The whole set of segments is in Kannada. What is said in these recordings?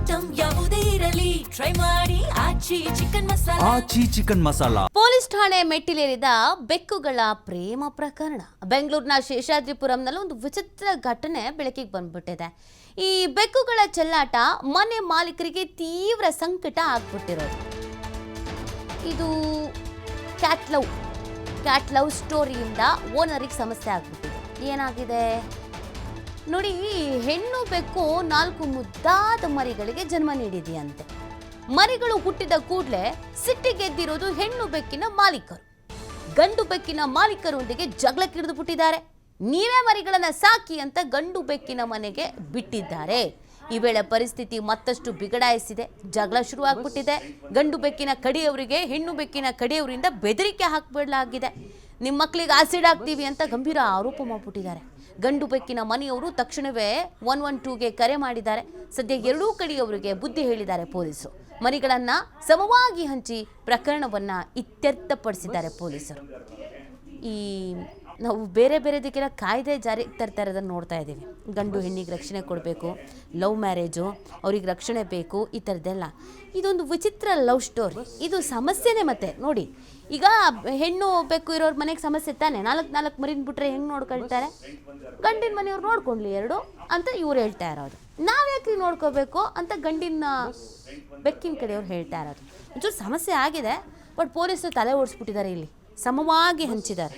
ಐಟಂ ಯಾವುದೇ ಇರಲಿ ಟ್ರೈ ಮಾಡಿ ಆಚಿ ಚಿಕನ್ ಮಸಾಲಾ. ಪೊಲೀಸ್ ಠಾಣೆ ಮೆಟ್ಟಿಲೇರಿದ ಬೆಕ್ಕುಗಳ ಪ್ರೇಮ ಪ್ರಕರಣ. ಬೆಂಗಳೂರಿನ ಶೇಷಾದ್ರಿಪುರಂನಲ್ಲಿ ಒಂದು ವಿಚಿತ್ರ ಘಟನೆ ಬೆಳಕಿಗೆ ಬಂದ್ಬಿಟ್ಟಿದೆ. ಈ ಬೆಕ್ಕುಗಳ ಚೆಲ್ಲಾಟ ಮನೆ ಮಾಲೀಕರಿಗೆ ತೀವ್ರ ಸಂಕಟ ಆಗ್ಬಿಟ್ಟಿರೋದು. ಇದು ಕ್ಯಾಟ್ ಲವ್ ಸ್ಟೋರಿಯಿಂದ ಓನರಿಗೆ ಸಮಸ್ಯೆ ಆಗ್ಬಿಟ್ಟಿದೆ. ಏನಾಗಿದೆ ನೋಡಿ, ಹೆಣ್ಣು ಬೆಕ್ಕು 4 ಮುದ್ದಾದ ಮರಿಗಳಿಗೆ ಜನ್ಮ ನೀಡಿದೆಯಂತೆ. ಮರಿಗಳು ಹುಟ್ಟಿದ ಕೂಡಲೇ ಸಿಟ್ಟಿಗೆದ್ದಿರೋದು ಹೆಣ್ಣು ಬೆಕ್ಕಿನ ಮಾಲೀಕರು. ಗಂಡು ಬೆಕ್ಕಿನ ಮಾಲೀಕರೊಂದಿಗೆ ಜಗಳಕ್ಕಿಳಿದು ಬಿಟ್ಟಿದ್ದಾರೆ. ನೀವೇ ಮರಿಗಳನ್ನ ಸಾಕಿ ಅಂತ ಗಂಡು ಬೆಕ್ಕಿನ ಮನೆಗೆ ಬಿಟ್ಟಿದ್ದಾರೆ. ಈ ವೇಳೆ ಪರಿಸ್ಥಿತಿ ಮತ್ತಷ್ಟು ಬಿಗಡಾಯಿಸಿದೆ. ಜಗಳ ಶುರುವಾಗ್ಬಿಟ್ಟಿದೆ. ಗಂಡು ಬೆಕ್ಕಿನ ಕಡೆಯವರಿಗೆ ಹೆಣ್ಣು ಬೆಕ್ಕಿನ ಕಡೆಯವರಿಂದ ಬೆದರಿಕೆ ಹಾಕಬಿಡಲಾಗಿದೆ. ನಿಮ್ಮ ಮಕ್ಕಳಿಗೆ ಆಸಿಡ್ ಹಾಕ್ತೀವಿ ಅಂತ ಗಂಭೀರ ಆರೋಪ ಮಾಡಿಬಿಟ್ಟಿದ್ದಾರೆ. ಗಂಡು ಬೆಕ್ಕಿನ ಮನೆಯವರು ತಕ್ಷಣವೇ 112ಗೆ ಕರೆ ಮಾಡಿದ್ದಾರೆ. ಸದ್ಯ ಎರಡೂ ಕಡೆಯವರಿಗೆ ಬುದ್ಧಿ ಹೇಳಿದ್ದಾರೆ ಪೊಲೀಸರು. ಮರಿಗಳನ್ನು ಸಮವಾಗಿ ಹಂಚಿ ಪ್ರಕರಣವನ್ನು ಇತ್ಯರ್ಥಪಡಿಸಿದ್ದಾರೆ ಪೊಲೀಸರು. ನಾವು ಬೇರೆ ಬೇರೆದಕ್ಕೆಲ್ಲ ಕಾಯ್ದೆ ಜಾರಿಗೆ ತರ್ತಾ ಇರೋದನ್ನು ನೋಡ್ತಾ ಇದ್ದೀವಿ. ಗಂಡು ಹೆಣ್ಣಿಗೆ ರಕ್ಷಣೆ ಕೊಡಬೇಕು, ಲವ್ ಮ್ಯಾರೇಜು, ಅವ್ರಿಗೆ ರಕ್ಷಣೆ ಬೇಕು, ಈ ಥರದ್ದೆಲ್ಲ. ಇದೊಂದು ವಿಚಿತ್ರ ಲವ್ ಸ್ಟೋರಿ. ಇದು ಸಮಸ್ಯೆನೇ. ಮತ್ತೆ ನೋಡಿ, ಈಗ ಹೆಣ್ಣು ಬೆಕ್ಕು ಇರೋರ ಮನೆಗೆ ಸಮಸ್ಯೆ ತಾನೆ. 4 ಮರಿನ ಬಿಟ್ರೆ ಹೆಂಗೆ ನೋಡ್ಕೊಳ್ತಾರೆ? ಗಂಡಿನ ಮನೆಯವ್ರು ನೋಡ್ಕೊಂಡ್ಲಿ 2 ಅಂತ ಇವ್ರು ಹೇಳ್ತಾ ಇರೋದು. ನಾವ್ಯಾಕೆ ನೋಡ್ಕೋಬೇಕು ಅಂತ ಗಂಡಿನ ಬೆಕ್ಕಿನ ಕಡೆಯವ್ರು ಹೇಳ್ತಾ ಇರೋದು. ಒಂಚೂರು ಸಮಸ್ಯೆ ಆಗಿದೆ, ಬಟ್ ಪೊಲೀಸರು ತಲೆ ಓಡಿಸ್ಬಿಟ್ಟಿದ್ದಾರೆ. ಇಲ್ಲಿ ಸಮವಾಗಿ ಹಂಚಿದ್ದಾರೆ.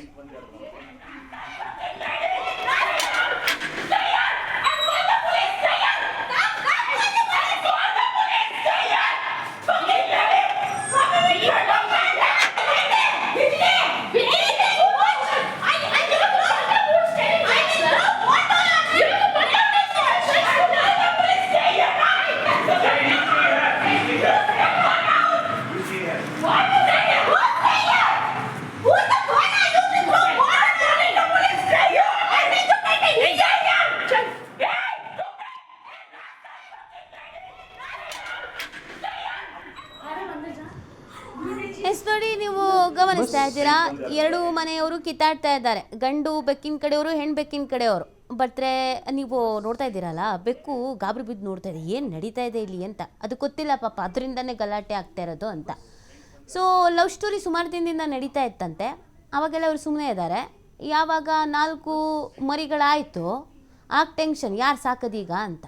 ನೋಡಿ, ನೀವು ಗಮನಿಸ್ತಾ ಇದ್ದೀರಾ, 2 ಮನೆಯವರು ಕಿತ್ತಾಡ್ತಾ ಇದ್ದಾರೆ. ಗಂಡು ಬೆಕ್ಕಿನ ಕಡೆಯವರು, ಹೆಣ್ಣು ಬೆಕ್ಕಿನ ಕಡೆಯವರು. ಬರ್ತಾರೆ, ನೀವು ನೋಡ್ತಾ ಇದ್ದೀರಲ್ಲ, ಬೆಕ್ಕು ಗಾಬರಿ ಬಿದ್ದು ನೋಡ್ತಾ ಇದೆ, ಏನು ನಡೀತಾ ಇದೆ ಇಲ್ಲಿ ಅಂತ. ಅದು ಗೊತ್ತಿಲ್ಲ ಪಾಪ, ಅದರಿಂದನೇ ಗಲಾಟೆ ಆಗ್ತಾ ಇರೋದು ಅಂತ. ಸೊ ಲವ್ ಸ್ಟೋರಿ ಸುಮಾರು ದಿನದಿಂದ ನಡೀತಾ ಇತ್ತಂತೆ. ಅವಾಗೆಲ್ಲ ಅವ್ರು ಸುಮ್ಮನೆ ಇದ್ದಾರೆ. ಯಾವಾಗ 4 ಮರಿಗಳಾಯಿತು, ಆಗ ಟೆನ್ಷನ್, ಯಾರು ಸಾಕೋದೀಗ ಅಂತ.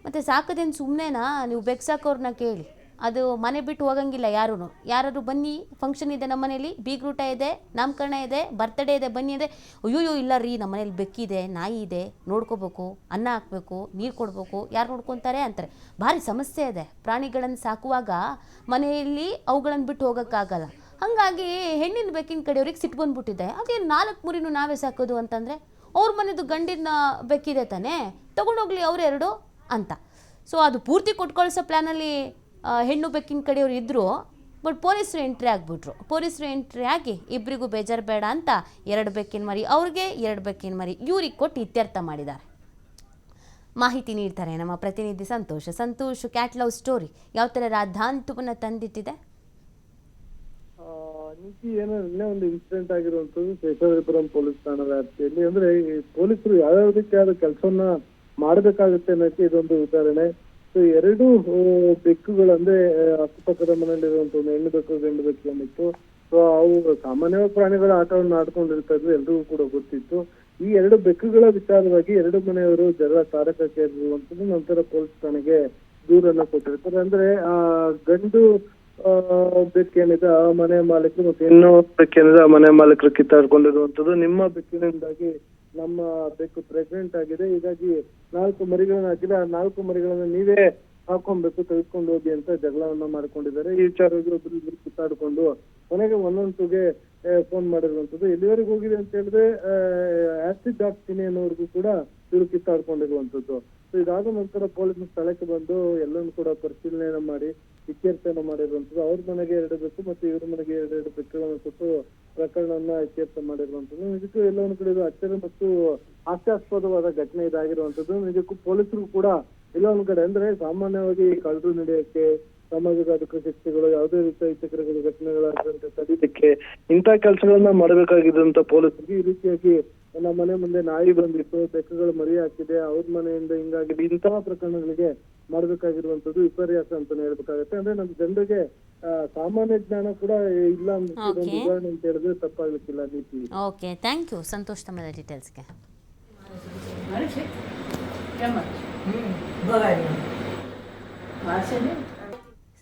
ಮತ್ತು ಸಾಕೋದೇನು ಸುಮ್ಮನೆನಾ? ನೀವು ಬೆಕ್ಕು ಸಾಕೋರನ್ನ ಕೇಳಿ, ಅದು ಮನೆ ಬಿಟ್ಟು ಹೋಗಂಗಿಲ್ಲ. ಯಾರು ಬನ್ನಿ, ಫಂಕ್ಷನ್ ಇದೆ ನಮ್ಮ ಮನೇಲಿ, ಬೀಗ್ರೂಟ ಇದೆ, ನಾಮಕರಣ ಇದೆ, ಬರ್ತ್ಡೇ ಇದೆ, ಬನ್ನಿ ಅಂದರೆ, ಅಯ್ಯೋ ಇಲ್ಲ ರೀ, ನಮ್ಮ ಮನೇಲಿ ಬೆಕ್ಕಿದೆ, ನಾಯಿ ಇದೆ, ನೋಡ್ಕೋಬೇಕು, ಅನ್ನ ಹಾಕಬೇಕು, ನೀರು ಕೊಡಬೇಕು, ಯಾರು ನೋಡ್ಕೊತಾರೆ ಅಂತಾರೆ. ಭಾರಿ ಸಮಸ್ಯೆ ಇದೆ. ಪ್ರಾಣಿಗಳನ್ನು ಸಾಕುವಾಗ ಮನೆಯಲ್ಲಿ ಅವುಗಳನ್ನು ಬಿಟ್ಟು ಹೋಗೋಕ್ಕಾಗಲ್ಲ. ಹಾಗಾಗಿ ಹೆಣ್ಣಿನ ಬೆಕ್ಕಿನ ಕಡೆಯವ್ರಿಗೆ ಸಿಟ್ಟು ಬಂದ್ಬಿಟ್ಟಿದೆ. ಅದೇನು 4 ಮರಿನೂ ನಾವೇ ಸಾಕೋದು ಅಂತಂದರೆ, ಅವ್ರ ಮನೆದು ಗಂಡಿನ ಬೆಕ್ಕಿದೆ ತಾನೇ, ತೊಗೊಂಡೋಗ್ಲಿ ಅವ್ರು 2 ಅಂತ. ಸೊ ಅದು ಪೂರ್ತಿ ಕೊಟ್ಕೊಳ್ಸೋ ಪ್ಲ್ಯಾನಲ್ಲಿ ಹೆಣ್ಣು ಬೆಕ್ಕಿನ ಕಡೆಯವರು ಇದ್ದರು. ಬಟ್ ಪೊಲೀಸರು ಎಂಟ್ರಿ ಆಗಿಬಿಟ್ರು. ಪೊಲೀಸರು ಎಂಟ್ರಿ ಆಗಿ ಇಬ್ಬರಿಗೂ ಬೇಜಾರು ಬೇಡ ಅಂತ 2 ಬೆಕ್ಕಿನ ಮರಿ ಅವ್ರಿಗೆ, 2 ಬೆಕ್ಕಿನ ಮರಿ ಇವ್ರಿಗೆ ಕೊಟ್ಟು ಇತ್ಯರ್ಥ ಮಾಡಿದ್ದಾರೆ. ಮಾಹಿತಿ ನೀಡ್ತಾರೆ ನಮ್ಮ ಪ್ರತಿನಿಧಿ ಸಂತೋಷ್. ಕ್ಯಾಟ್ ಲವ್ ಸ್ಟೋರಿ ಯಾವ ಥರ ರಾಧಾಂತವನ್ನು ತಂದಿಟ್ಟಿದೆ? ನೀತಿ ಏನೋ ಒಂದು ಇನ್ಸಿಡೆಂಟ್ ಆಗಿರುವಂತದ್ದು ಶೇಷಾದ್ರಿಪುರಂ ಪೊಲೀಸ್ ಠಾಣಾ ವ್ಯಾಪ್ತಿಯಲ್ಲಿ. ಅಂದ್ರೆ ಈ ಪೊಲೀಸರು ಯಾವ್ಯಾವುದಕ್ಕೆ ಆದ ಕೆಲಸವನ್ನ ಮಾಡಬೇಕಾಗುತ್ತೆ ಅನ್ನೋಕೆ ಇದೊಂದು ಉದಾಹರಣೆ. ಸೊ 2 ಬೆಕ್ಕುಗಳು, ಅಂದ್ರೆ ಅಕ್ಕಪಕ್ಕದ ಮನೆಯಲ್ಲಿರುವಂತ ಒಂದು ಹೆಣ್ಣು ಬೆಕ್ಕು, ಗಂಡು ಬೆಕ್ಕು ಬಂದಿತ್ತು. ಸೊ ಅವು ಸಾಮಾನ್ಯವಾಗಿ ಪ್ರಾಣಿಗಳ ಆಟವನ್ನು ಆಡ್ಕೊಂಡಿರ್ತಾ ಇದ್ವು, ಎಲ್ರಿಗೂ ಕೂಡ ಗೊತ್ತಿತ್ತು. ಈ 2 ಬೆಕ್ಕುಗಳ ವಿಚಾರವಾಗಿ 2 ಮನೆಯವರು ಜಗಳ ತಾರಕಕ್ಕೆ ಇರುವಂತದ್ದು. ನಂತರ ಪೊಲೀಸ್ ಠಾಣೆಗೆ ದೂರನ್ನ ಕೊಟ್ಟಿರ್ತಾರೆ. ಅಂದ್ರೆ ಗಂಡು ಬೆಕ್ಕೇನಿದೆ ಆ ಮನೆ ಮಾಲೀಕರು ಮತ್ತು ಹೆಣ್ಣು ಬೆಕ್ಕೇನಿದೆ ಆ ಮನೆ ಮಾಲೀಕರು ಕಿತ್ತಾಡ್ಕೊಂಡಿರುವಂತದ್ದು. ನಿಮ್ಮ ಬೆಕ್ಕಿನಿಂದಾಗಿ ನಮ್ಮ ಬೆಕ್ಕು ಪ್ರೆಗ್ನೆಂಟ್ ಆಗಿದೆ, ಹೀಗಾಗಿ 4 ಮರಿಗಳನ್ನ ಹಾಕಿದ್ರೆ ಆ 4 ಮರಿಗಳನ್ನ ನೀವೇ ಹಾಕೊಬೇಕು, ತೆಗೆದುಕೊಂಡು ಹೋಗಿ ಅಂತ ಜಗಳವನ್ನ ಮಾಡ್ಕೊಂಡಿದ್ದಾರೆ. ಈ ವಿಚಾರವಾಗಿ ಒಬ್ಬರು ಕಿತ್ತಾಡ್ಕೊಂಡು ಕೊನೆಗೆ 112ಗೆ ಫೋನ್ ಮಾಡಿರುವಂತದ್ದು. ಎಲ್ಲಿವರೆಗೂ ಹೋಗಿದೆ ಅಂತ ಹೇಳಿದ್ರೆ ಆಸಿಡ್ ಹಾಕ್ತೀನಿ ಅನ್ನೋರ್ಗೂ ಕೂಡ ಇವರು ಕಿತ್ತಾಡ್ಕೊಂಡಿರುವಂತದ್ದು. ಸೊ ಇದಾದ ನಂತರ ಪೊಲೀಸ್ ಸ್ಥಳಕ್ಕೆ ಬಂದು ಎಲ್ಲರೂ ಕೂಡ ಪರಿಶೀಲನೆ ಮಾಡಿ ಇತ್ಯರ್ಥನ ಮಾಡಿರುವಂತದ್ದು. ಅವ್ರ ಮನೆಗೆ 2 ಬೆಕ್ಕು ಮತ್ತು ಇವ್ರ ಮನೆಗೆ 2 ಬೆಕ್ಕುಗಳನ್ನು ಕೊಟ್ಟು ಪ್ರಕರಣವನ್ನ ಇತ್ಯರ್ಥ ಮಾಡಿರುವಂತದ್ದು. ನಿಜಕ್ಕೂ ಎಲ್ಲ ಒಂದು ಕಡೆ ಆಶ್ಚರ್ಯ ಮತ್ತು ಹಾಸ್ಯಾಸ್ಪದವಾದ ಘಟನೆ ಇದಾಗಿರುವಂತದ್ದು. ನಿಜಕ್ಕೂ ಪೊಲೀಸರು ಕೂಡ ಎಲ್ಲ ಒಂದ್ ಕಡೆ ಅಂದ್ರೆ ಸಾಮಾನ್ಯವಾಗಿ ಕಳ್ಳರು ನಡೆಯಕ್ಕೆ, ಸಮಾಜಘಾತಕ ಶಕ್ತಿಗಳು, ಯಾವುದೇ ರೀತಿಯ ಹಿತಕರಗಳ ಘಟನೆಗಳಾದಂತೆ ತಡೀಲಿಕ್ಕೆ ಇಂಥ ಕೆಲಸಗಳನ್ನ ಮಾಡಬೇಕಾಗಿದ್ದಂತ ಪೊಲೀಸರಿಗೆ ಈ ರೀತಿಯಾಗಿ ನಮ್ಮ ಮನೆ ಮುಂದೆ ನಾಯಿ ಬಂದಿತ್ತು, ಬೆಕ್ಕುಗಳು ಮರಿ ಹಾಕಿದೆ, ಅವ್ರ ಮನೆಯಿಂದ ಹಿಂಗಾಗಿದೆ, ಇಂತಹ ಪ್ರಕರಣಗಳಿಗೆ ಮಾಡ್ಬೇಕಾಗಿರುವಂತದ್ದು ವಿಪರ್ಯಾಸ ಅಂತಾನೆ ಹೇಳ್ಬೇಕಾಗತ್ತೆ. ಅಂದ್ರೆ ನಮ್ಮ ಜನರಿಗೆ ಸಾಮಾನ್ಯ ಜ್ಞಾನ ಕೂಡ ಇಲ್ಲ ಅನ್ನೋದು ಉದಾಹರಣೆ ಅಂತ ಹೇಳಿದ್ರೆ ತಪ್ಪಾಗ್ಲಿಕ್ಕಿಲ್ಲ ನೀತಿ. ಓಕೆ, ಥ್ಯಾಂಕ್ ಯು ಸಂತೋಷ್ ತಮ್ಮ ಡೀಟೇಲ್ಸ್ಗೆ. बघा